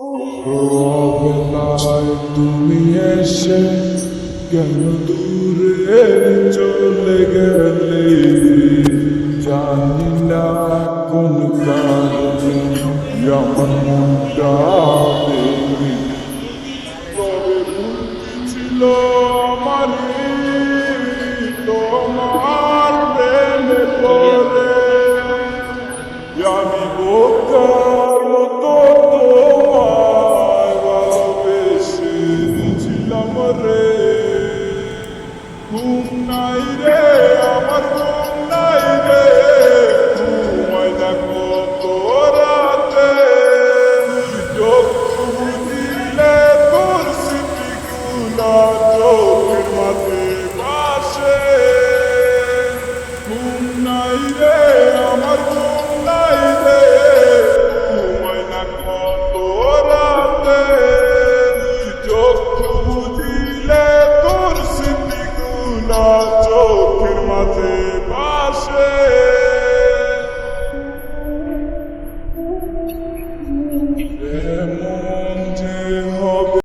অবেলায় তুমি এসে কেন দূরে চলে গেলে, জানি না কোন কারণে আমার মন